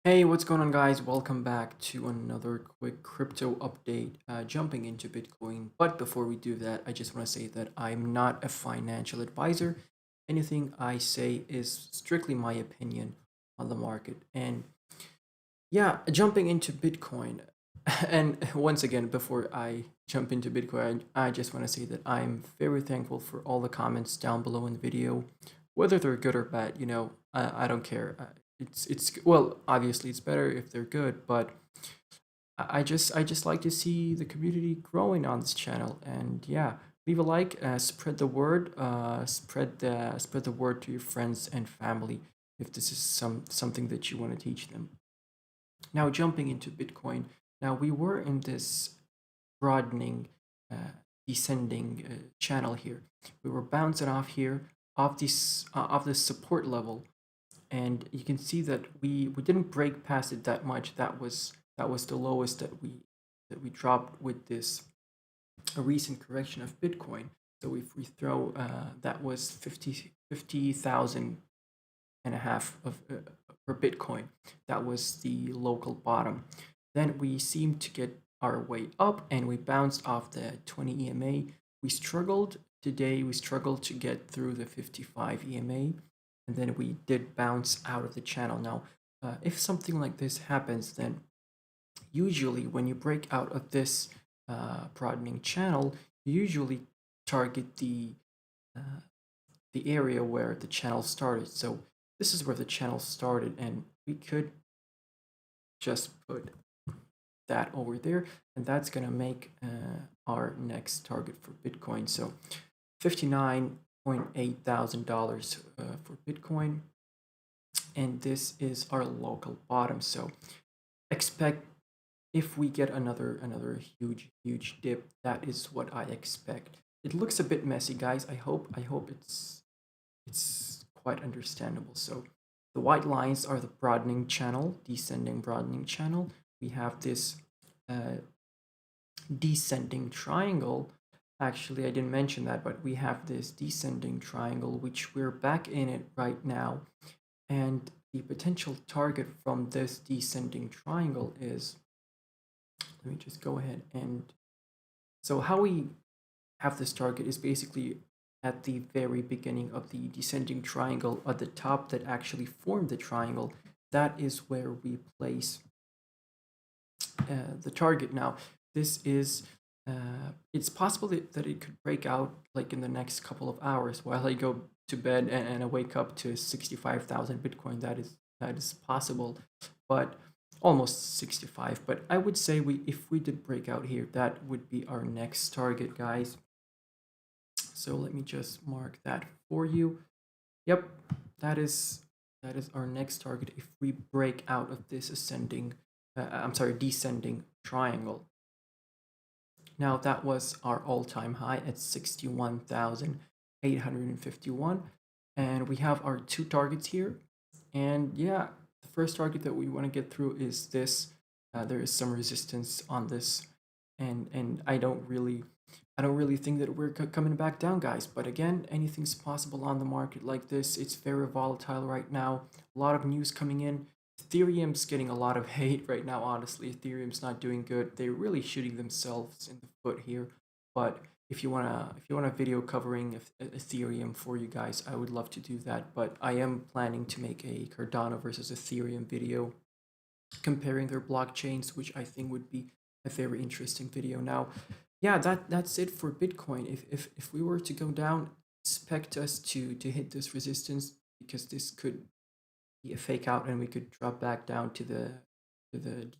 Hey, what's going on, guys? Welcome back to another quick crypto update, jumping into Bitcoin. But before we do that, I just want to say that I'm not a financial advisor. Anything I say is strictly my opinion on the market. And yeah, jumping into Bitcoin. And once again, before I jump into Bitcoin, I just want to say that I'm very thankful for all the comments down below in the video, whether they're good or bad. I don't care. It's well, obviously it's better if they're good, but I just like to see the community growing on this channel. And yeah, leave a like, spread the word, spread the word to your friends and family if this is something that you want to teach them. Now, jumping into Bitcoin, now we were in this broadening, descending channel here. We were bouncing off here, off this support level, and you can see that we didn't break past it that much. That was the lowest that we dropped with this a recent correction of Bitcoin. So if we throw that was 50,000 and a half of per Bitcoin. That was the local bottom. Then we seemed to get our way up and we bounced off the 20 EMA. We struggled today. We struggled to get through the 55 EMA, and then we did bounce out of the channel. Now, if something like this happens, then usually when you break out of this broadening channel, you usually target uh, the area where the channel started. So this is where the channel started, and we could just put that over there, and that's gonna make our next target for Bitcoin. So $59,800 for Bitcoin, and this is our local bottom. So expect, if we get another huge dip, that is what I expect. It looks a bit messy, guys. I hope it's quite understandable. So the white lines are the broadening channel, descending broadening channel. We have this uh, descending triangle. Actually, I didn't mention that, but we have this descending triangle, which we're back in it right now. And the potential target from this descending triangle is, let me just go ahead and, so how we have this target is basically at the very beginning of the descending triangle at the top that actually formed the triangle. That is where we place the target. Now, this is, it's possible that it could break out like in the next couple of hours while I go to bed and I wake up to 65,000 Bitcoin. That is possible, but almost 65. But I would say if we did break out here, that would be our next target, guys. So let me just mark that for you. Yep, that is our next target if we break out of this descending triangle. Now that was our all-time high at 61,851, and we have our two targets here. And yeah, the first target that we want to get through is this. There is some resistance on this, and I don't really think that we're coming back down, guys. But again, anything's possible on the market like this. It's very volatile right now. A lot of news coming in. Ethereum's getting a lot of hate right now, honestly. Ethereum's not doing good. They're really shooting themselves in the foot here. But if you want a video covering Ethereum for you guys, I would love to do that. But I am planning to make a Cardano versus Ethereum video comparing their blockchains, which I think would be a very interesting video. Now, yeah, that's it for Bitcoin. If we were to go down, expect us to hit this resistance, because this could be a fake out and we could drop back down to the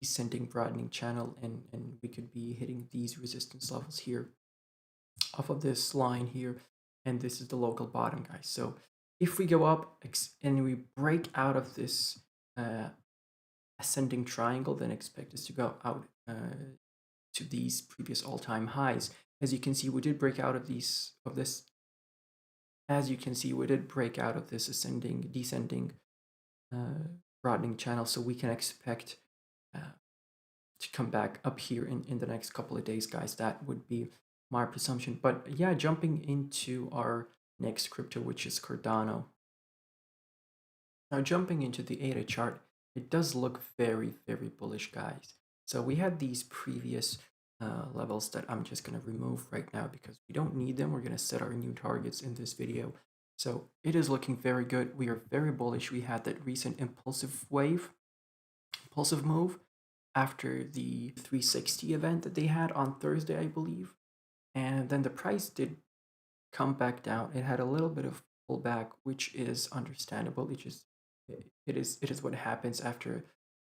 descending broadening channel, and we could be hitting these resistance levels here off of this line here, and this is the local bottom, guys. So if we go up and we break out of this ascending triangle, then expect us to go out to these previous all-time highs. As you can see, we did break out of this. As you can see, we did break out of this descending, broadening channel. So we can expect to come back up here in the next couple of days, guys. That would be my presumption. But yeah, jumping into our next crypto, which is Cardano. Now, jumping into the ADA chart, it does look very, very bullish, guys. So we had these previous levels that I'm just going to remove right now because we don't need them. We're going to set our new targets in this video. So it is looking very good. We are very bullish. We had that recent impulsive move after the 360 event that they had on Thursday, I believe. And then the price did come back down. It had a little bit of pullback, which is understandable. It is what happens after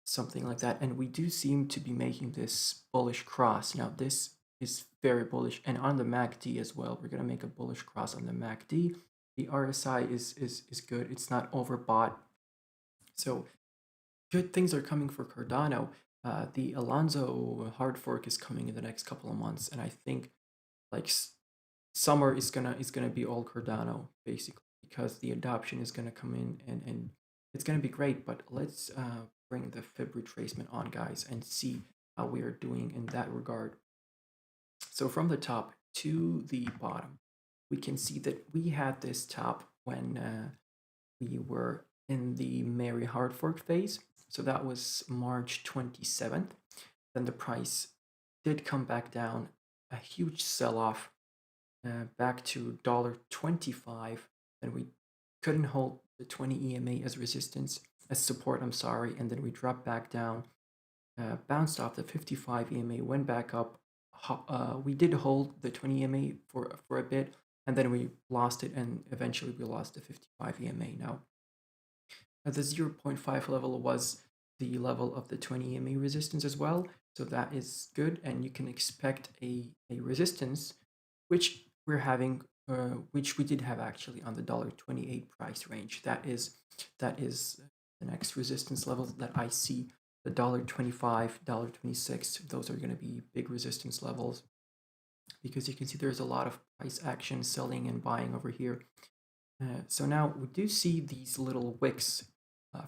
something like that. And we do seem to be making this bullish cross. Now this is very bullish, and on the MACD as well. We're gonna make a bullish cross on the MACD. The RSI is good. It's not overbought. So good things are coming for Cardano. The Alonso hard fork is coming in the next couple of months, and I think like summer is gonna be all Cardano basically because the adoption is gonna come in and it's gonna be great. But let's bring the fib retracement on, guys, and see how we are doing in that regard. So from the top to the bottom, we can see that we had this top when we were in the Mary hard fork phase. So that was March 27th. Then the price did come back down, a huge sell-off back to $1.25. Then we couldn't hold the 20 EMA as resistance, as support, I'm sorry, and then we dropped back down, bounced off the 55 EMA, went back up. We did hold the 20 EMA for a bit, and then we lost it, and eventually we lost the 55 EMA. Now, the 0.5 level was the level of the 20 EMA resistance as well, so that is good, and you can expect a resistance, which we're having, which we did have actually on the $1.28 price range. That is the next resistance level that I see. The $1.25, $1.26, those are going to be big resistance levels because you can see there's a lot of price action selling and buying over here. So now we do see these little wicks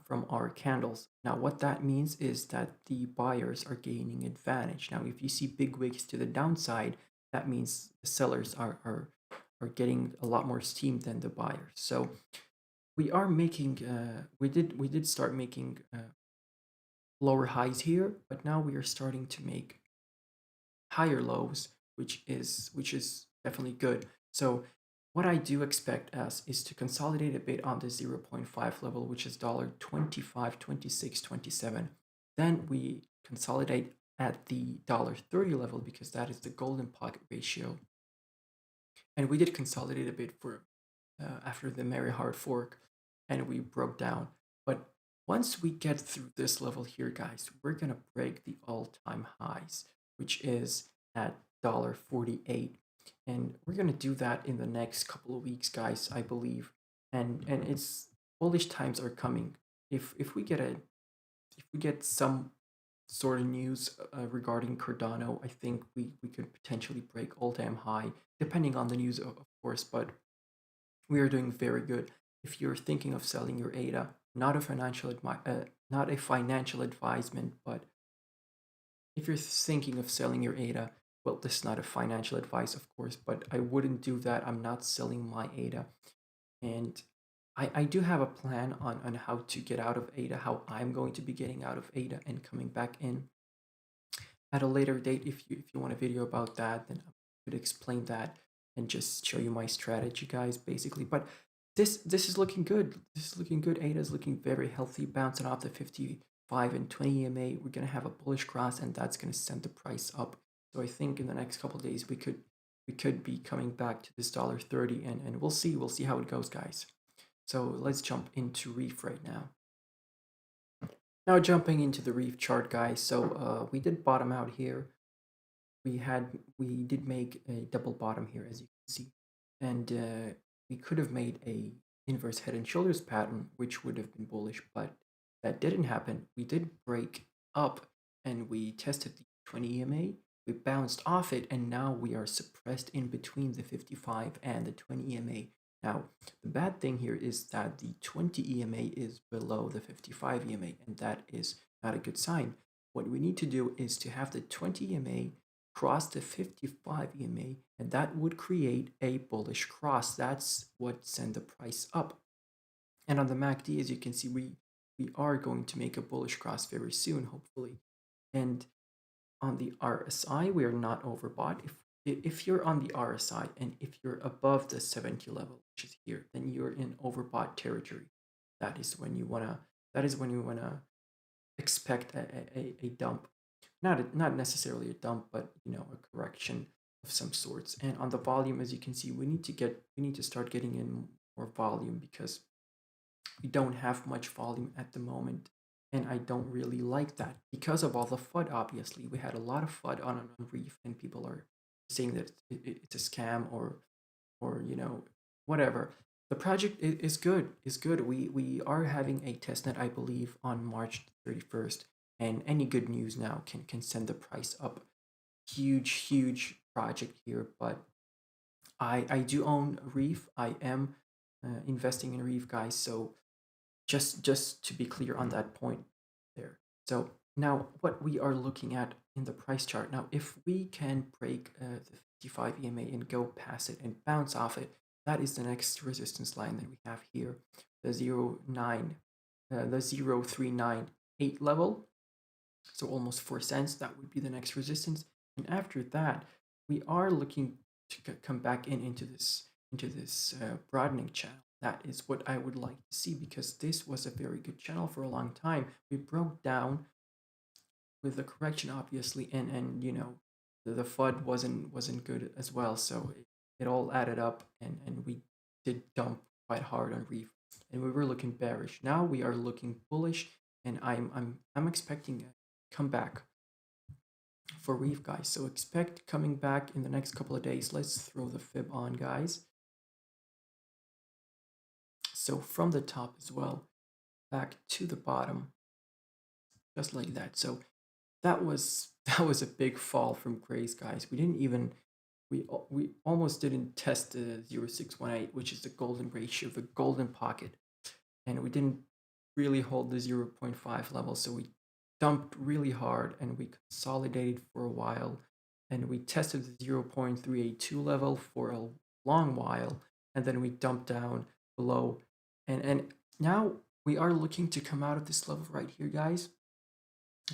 from our candles. Now what that means is that the buyers are gaining advantage. Now if you see big wicks to the downside, that means the sellers are getting a lot more steam than the buyers. So we are making, we did start making lower highs here, but now we are starting to make higher lows, which is definitely good. So what I do expect us is to consolidate a bit on the 0.5 level, which is $1.25, 26, 27. Then we consolidate at the $1.30 level because that is the golden pocket ratio. And we did consolidate a bit for after the Mary hard fork, and we broke down. But once we get through this level here, guys, we're gonna break the all-time highs, which is at $1.48. And we're gonna do that in the next couple of weeks, guys, I believe. And it's bullish times are coming. If we get some sort of news regarding Cardano, I think we could potentially break all-time high, depending on the news, of course. But we are doing very good. If you're thinking of selling your ADA, not a financial advisement, but if you're thinking of selling your ADA, well, this is not a financial advice, of course, but I wouldn't do that. I'm not selling my ADA. And I do have a plan on how to get out of ADA, how I'm going to be getting out of ADA and coming back in at a later date. If you want a video about that, then I could explain that and just show you my strategy, guys, basically. But this is looking good. This is looking good. ADA is looking very healthy, bouncing off the 55 and 20 EMA. We're gonna have a bullish cross, and that's gonna send the price up. So I think in the next couple of days we could be coming back to this $1.30, and we'll see how it goes, guys. So let's jump into Reef right now. Now jumping into the Reef chart, guys. So we did bottom out here. We did make a double bottom here, as you can see, and we could have made a inverse head and shoulders pattern, which would have been bullish, but that didn't happen. We did break up, and we tested the 20 EMA. We bounced off it, and now we are suppressed in between the 55 and the 20 EMA. Now, the bad thing here is that the 20 EMA is below the 55 EMA, and that is not a good sign. What we need to do is to have the 20 EMA cross the 55 EMA, and that would create a bullish cross. That's what sent the price up. And on the MACD, as you can see, we are going to make a bullish cross very soon, hopefully. And on the RSI, we are not overbought. If you're on the RSI and if you're above the 70 level, which is here, then you're in overbought territory. That is when you wanna expect a dump. Not necessarily a dump, but a correction of some sorts. And on the volume, as you can see, we need to start getting in more volume because we don't have much volume at the moment. And I don't really like that because of all the FUD. Obviously, we had a lot of FUD on Reef, and people are saying that it's a scam or whatever. The project is good. Is good. We are having a testnet, I believe, on March 31st, and any good news now can send the price up. Huge project here, but I do own Reef. I am investing in Reef, guys. So just to be clear on that point there. So now what we are looking at in the price chart now, if we can break the 55 EMA and go past it and bounce off it, that is the next resistance line that we have here, the 0398 level. So almost 4 cents. That would be the next resistance. And after that, we are looking to come back into this broadening channel. That is what I would like to see because this was a very good channel for a long time. We broke down with the correction, obviously, and the FUD wasn't good as well. So it all added up, and we did dump quite hard on Reef, and we were looking bearish. Now we are looking bullish, and I'm expecting a comeback for Reef, guys. So expect coming back in the next couple of days. Let's throw the fib on, guys. So from the top as well, back to the bottom, just like that. So that was a big fall from grace, guys. We didn't even we almost didn't test the 0.618, which is the golden ratio, the golden pocket, and we didn't really hold the 0.5 level. So we dumped really hard and we consolidated for a while, and we tested the 0.382 level for a long while, and then we dumped down below, and now we are looking to come out of this level right here, guys.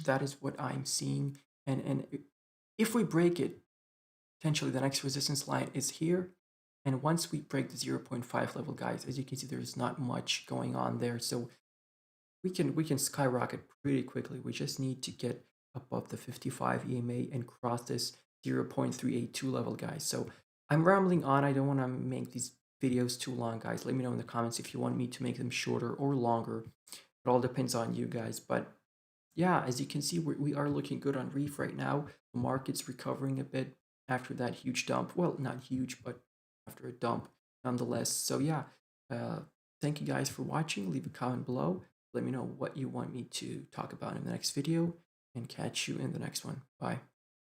That is what I'm seeing, and if we break it, potentially the next resistance line is here. And once we break the 0.5 level, guys, as you can see, there's not much going on there. So we can skyrocket pretty quickly. We just need to get above the 55 EMA and cross this 0.382 level, guys. So I'm rambling on. I don't want to make these videos too long, guys. Let me know in the comments if you want me to make them shorter or longer. It all depends on you guys. But yeah, as you can see, we are looking good on Reef right now. The market's recovering a bit after that huge dump. Well, not huge, but after a dump nonetheless. So yeah, thank you guys for watching. Leave a comment below. Let me know what you want me to talk about in the next video, and catch you in the next one. Bye.